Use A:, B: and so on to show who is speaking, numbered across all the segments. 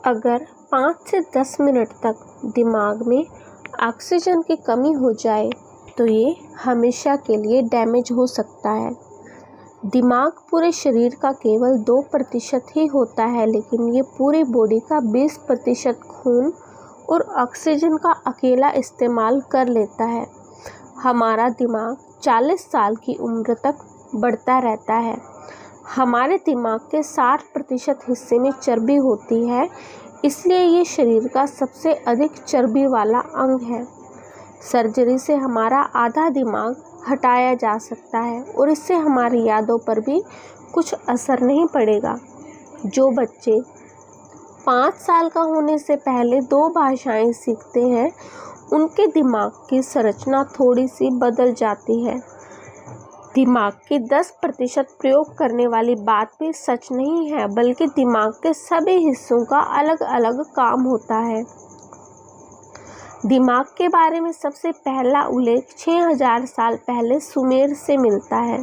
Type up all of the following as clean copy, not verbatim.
A: अगर 5 से 10 मिनट तक दिमाग में ऑक्सीजन की कमी हो जाए तो ये हमेशा के लिए डैमेज हो सकता है। दिमाग पूरे शरीर का केवल 2% ही होता है, लेकिन ये पूरी बॉडी का 20% खून और ऑक्सीजन का अकेला इस्तेमाल कर लेता है। हमारा दिमाग 40 साल की उम्र तक बढ़ता रहता है। हमारे दिमाग के 60% हिस्से में चर्बी होती है, इसलिए ये शरीर का सबसे अधिक चर्बी वाला अंग है। सर्जरी से हमारा आधा दिमाग हटाया जा सकता है और इससे हमारी यादों पर भी कुछ असर नहीं पड़ेगा। जो बच्चे 5 साल का होने से पहले 2 भाषाएं सीखते हैं, उनके दिमाग की संरचना थोड़ी सी बदल जाती है। दिमाग की 10% प्रयोग करने वाली बात भी सच नहीं है, बल्कि दिमाग के सभी हिस्सों का अलग अलग काम होता है। दिमाग के बारे में सबसे पहला उल्लेख 6000 साल पहले सुमेर से मिलता है।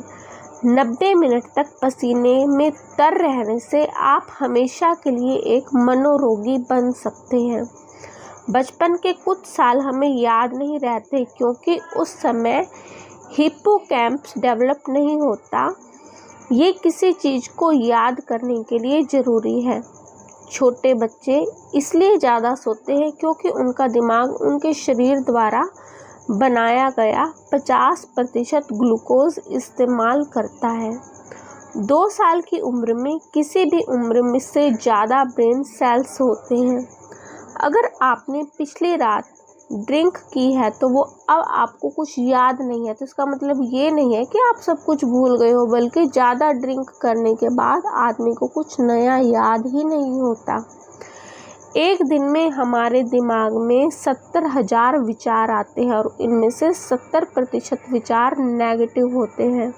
A: 90 मिनट तक पसीने में तर रहने से आप हमेशा के लिए एक मनोरोगी बन सकते हैं। बचपन के कुछ साल हमें याद नहीं रहते क्योंकि उस समय हिप्पोकैम्पस डेवलप नहीं होता। ये किसी चीज़ को याद करने के लिए ज़रूरी है। छोटे बच्चे इसलिए ज़्यादा सोते हैं क्योंकि उनका दिमाग उनके शरीर द्वारा बनाया गया 50% ग्लूकोज इस्तेमाल करता है। 2 साल की उम्र में किसी भी उम्र में से ज़्यादा ब्रेन सेल्स होते हैं। अगर आपने पिछली रात ड्रिंक की है तो वो अब आपको कुछ याद नहीं है, तो इसका मतलब ये नहीं है कि आप सब कुछ भूल गए हो, बल्कि ज़्यादा ड्रिंक करने के बाद आदमी को कुछ नया याद ही नहीं होता। एक दिन में हमारे दिमाग में 70,000 विचार आते हैं और इनमें से 70% विचार नेगेटिव होते हैं।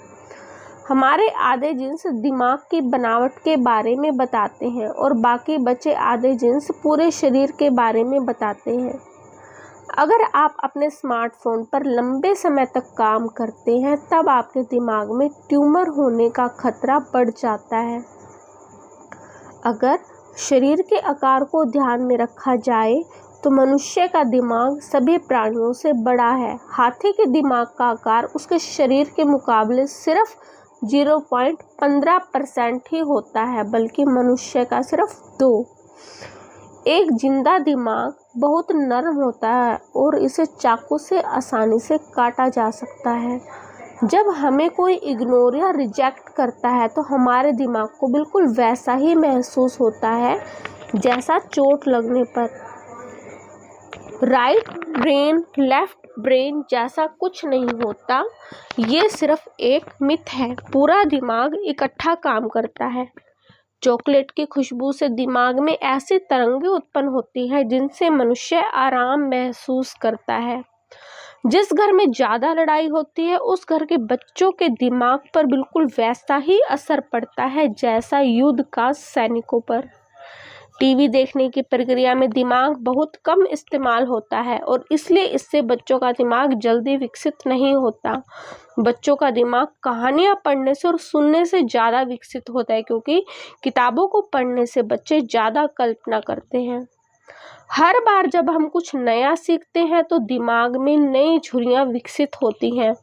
A: हमारे आधे जिन्स दिमाग की बनावट के बारे में बताते हैं और बाकी बचे आधे जिन्स पूरे शरीर के बारे में बताते हैं। अगर आप अपने स्मार्टफोन पर लंबे समय तक काम करते हैं, तब आपके दिमाग में ट्यूमर होने का खतरा बढ़ जाता है। अगर शरीर के आकार को ध्यान में रखा जाए तो मनुष्य का दिमाग सभी प्राणियों से बड़ा है। हाथी के दिमाग का आकार उसके शरीर के मुकाबले सिर्फ 0.15% ही होता है, बल्कि मनुष्य का सिर्फ 2। एक जिंदा दिमाग बहुत नरम होता है और इसे चाकू से आसानी से काटा जा सकता है। जब हमें कोई इग्नोर या रिजेक्ट करता है तो हमारे दिमाग को बिल्कुल वैसा ही महसूस होता है जैसा चोट लगने पर। राइट ब्रेन लेफ्ट ब्रेन जैसा कुछ नहीं होता, ये सिर्फ एक मिथ है। पूरा दिमाग इकट्ठा काम करता है। चॉकलेट की खुशबू से दिमाग में ऐसी तरंगें उत्पन्न होती हैं जिनसे मनुष्य आराम महसूस करता है। जिस घर में ज़्यादा लड़ाई होती है, उस घर के बच्चों के दिमाग पर बिल्कुल वैसा ही असर पड़ता है जैसा युद्ध का सैनिकों पर। टीवी देखने की प्रक्रिया में दिमाग बहुत कम इस्तेमाल होता है और इसलिए इससे बच्चों का दिमाग जल्दी विकसित नहीं होता। बच्चों का दिमाग कहानियाँ पढ़ने से और सुनने से ज़्यादा विकसित होता है, क्योंकि किताबों को पढ़ने से बच्चे ज़्यादा कल्पना करते हैं। हर बार जब हम कुछ नया सीखते हैं तो दिमाग में नई झुर्रियाँ विकसित होती हैं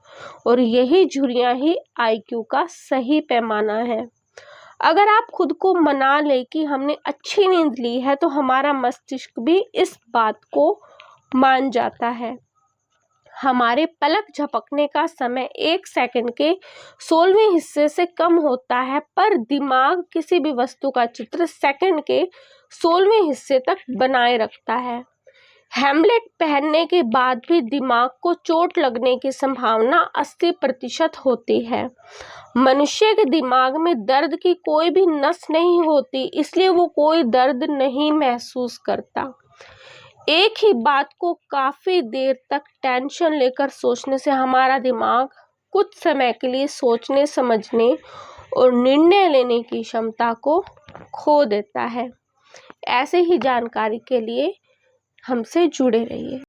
A: और यही झुर्रियाँ ही IQ का सही पैमाना है। अगर आप खुद को मना लें कि हमने अच्छी नींद ली है, तो हमारा मस्तिष्क भी इस बात को मान जाता है। हमारे पलक झपकने का समय 1 सेकंड के 16वें हिस्से से कम होता है, पर दिमाग किसी भी वस्तु का चित्र सेकंड के 16वें हिस्से तक बनाए रखता है। हेमलेट पहनने के बाद भी दिमाग को चोट लगने की संभावना 80% होती है। मनुष्य के दिमाग में दर्द की कोई भी नस नहीं होती, इसलिए वो कोई दर्द नहीं महसूस करता। एक ही बात को काफ़ी देर तक टेंशन लेकर सोचने से हमारा दिमाग कुछ समय के लिए सोचने, समझने और निर्णय लेने की क्षमता को खो देता है। ऐसे ही जानकारी के लिए हमसे जुड़े रहिए।